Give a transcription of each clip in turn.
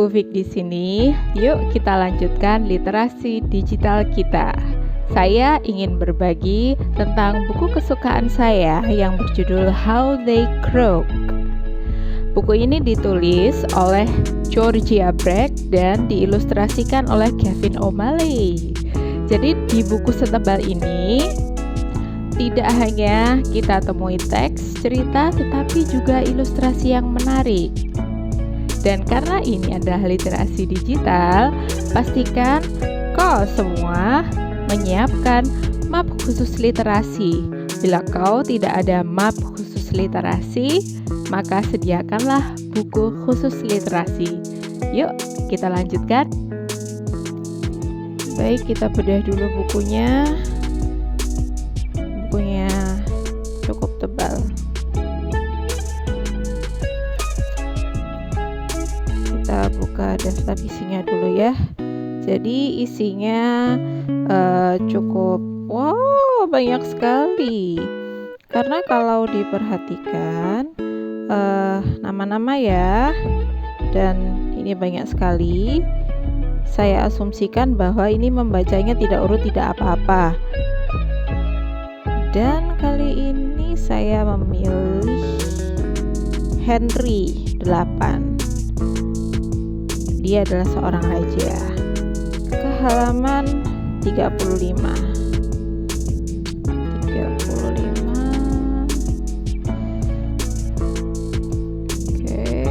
Bu Fik di sini. Yuk kita lanjutkan literasi digital kita. Saya ingin berbagi tentang buku kesukaan saya yang berjudul How They Croak. Buku ini ditulis oleh Georgia Bragg dan diilustrasikan oleh Kevin O'Malley. Jadi di buku setebal ini tidak hanya kita temui teks, cerita, tetapi juga ilustrasi yang menarik. Dan karena ini adalah literasi digital, pastikan kau semua menyiapkan map khusus literasi. Bila kau tidak ada map khusus literasi, maka sediakanlah buku khusus literasi. Yuk, kita lanjutkan. Baik, kita bedah dulu bukunya. Bukunya cukup tebal. Kita buka daftar isinya dulu ya. Jadi isinya cukup banyak sekali. Karena kalau diperhatikan nama-nama ya, dan ini banyak sekali. Saya asumsikan bahwa ini membacanya tidak urut, tidak apa-apa. Dan kali ini saya memilih Henry 8. Dia adalah seorang raja. Ke halaman 35. Oke,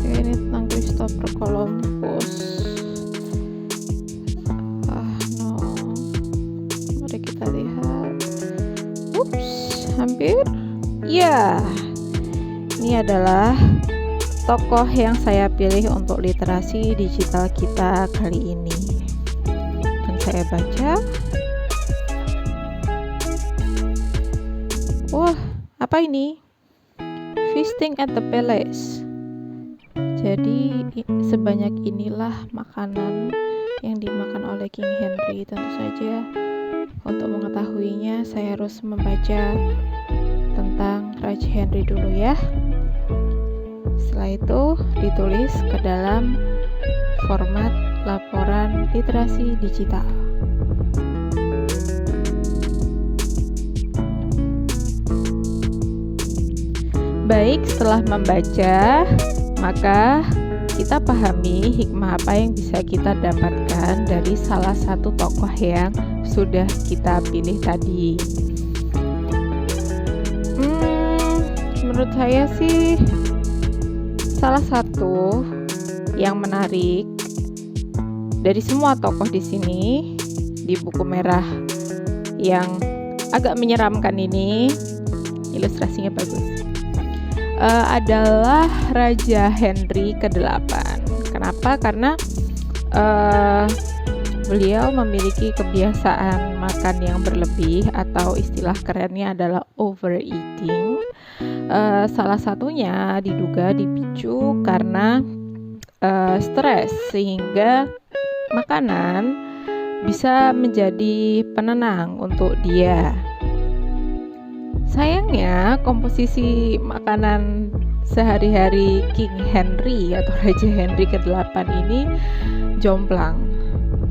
ini tentang Christopher Columbus. Mari kita lihat. Hampir. Ya. Ini adalah tokoh yang saya pilih untuk literasi digital kita kali ini. Dan saya baca. Wah, apa ini? Feasting at the Palace. Jadi sebanyak inilah makanan yang dimakan oleh King Henry. Tentu saja untuk mengetahuinya saya harus membaca tentang Raja Henry dulu ya. Setelah itu ditulis ke dalam format laporan literasi digital. Baik, setelah membaca, maka kita pahami hikmah apa yang bisa kita dapatkan dari salah satu tokoh yang sudah kita pilih tadi. Menurut saya sih salah satu yang menarik dari semua tokoh di sini di buku merah yang agak menyeramkan ini, ilustrasinya bagus, adalah Raja Henry ke-8. Kenapa? Karena beliau memiliki kebiasaan makan yang berlebih, atau istilah kerennya adalah overeating. Salah satunya diduga dipicu karena stres, sehingga makanan bisa menjadi penenang untuk dia. Sayangnya komposisi makanan sehari-hari King Henry atau Raja Henry ke-8 ini jomplang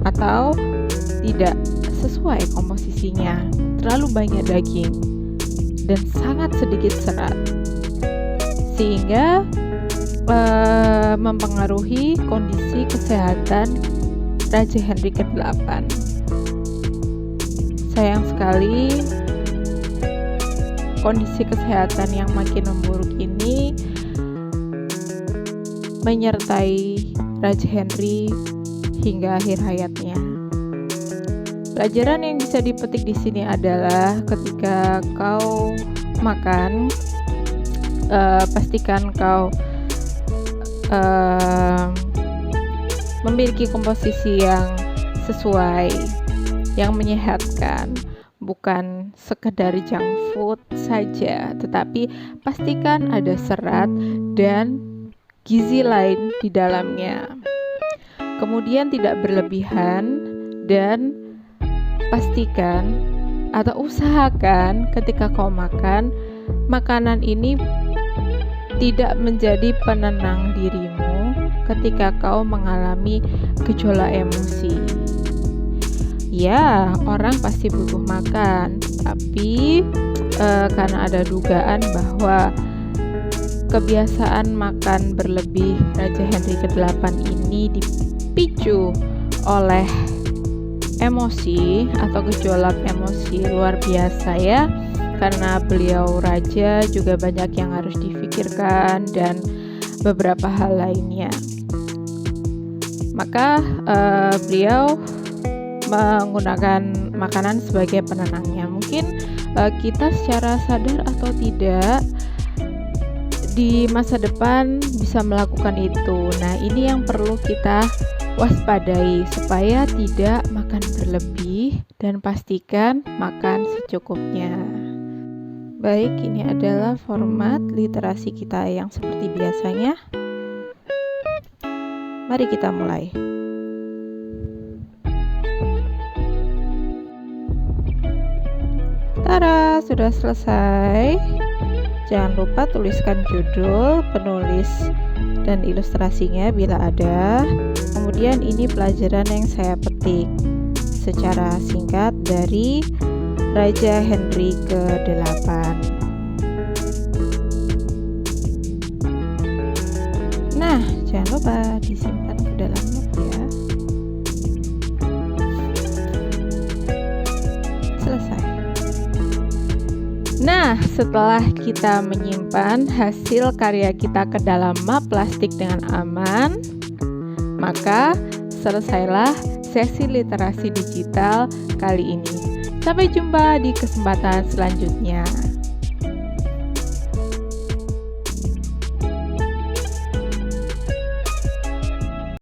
atau tidak sesuai komposisinya. Terlalu banyak daging dan sangat sedikit serat, sehingga mempengaruhi kondisi kesehatan Raja Henry ke-8. Sayang sekali, kondisi kesehatan yang makin memburuk ini menyertai Raja Henry hingga akhir hayatnya. Pelajaran yang bisa dipetik di sini adalah ketika kau makan, pastikan kau memiliki komposisi yang sesuai, yang menyehatkan, bukan sekedar junk food saja, tetapi pastikan ada serat dan gizi lain di dalamnya. Kemudian tidak berlebihan, dan pastikan atau usahakan ketika kau makan, makanan ini tidak menjadi penenang dirimu ketika kau mengalami gejolak emosi. Ya, orang pasti butuh makan, tapi karena ada dugaan bahwa kebiasaan makan berlebih Raja Henry ke-8 ini dipicu oleh emosi atau gejolak emosi luar biasa ya, karena beliau raja juga banyak yang harus difikirkan dan beberapa hal lainnya. Maka beliau menggunakan makanan sebagai penenangnya. Mungkin kita secara sadar atau tidak di masa depan bisa melakukan itu. Nah, ini yang perlu kita waspadai supaya tidak makan berlebih dan pastikan makan secukupnya. Baik, ini adalah format literasi kita yang seperti biasanya. Mari kita mulai. Tada, sudah selesai. Jangan lupa tuliskan judul, penulis, dan ilustrasinya bila ada. Kemudian ini pelajaran yang saya petik secara singkat dari Raja Henry ke-8. Nah, jangan lupa disimpan ke dalam note ya. Selesai. Nah, setelah kita menyimpan hasil karya kita ke dalam map plastik dengan aman, maka selesailah sesi literasi digital kali ini. Sampai jumpa di kesempatan selanjutnya.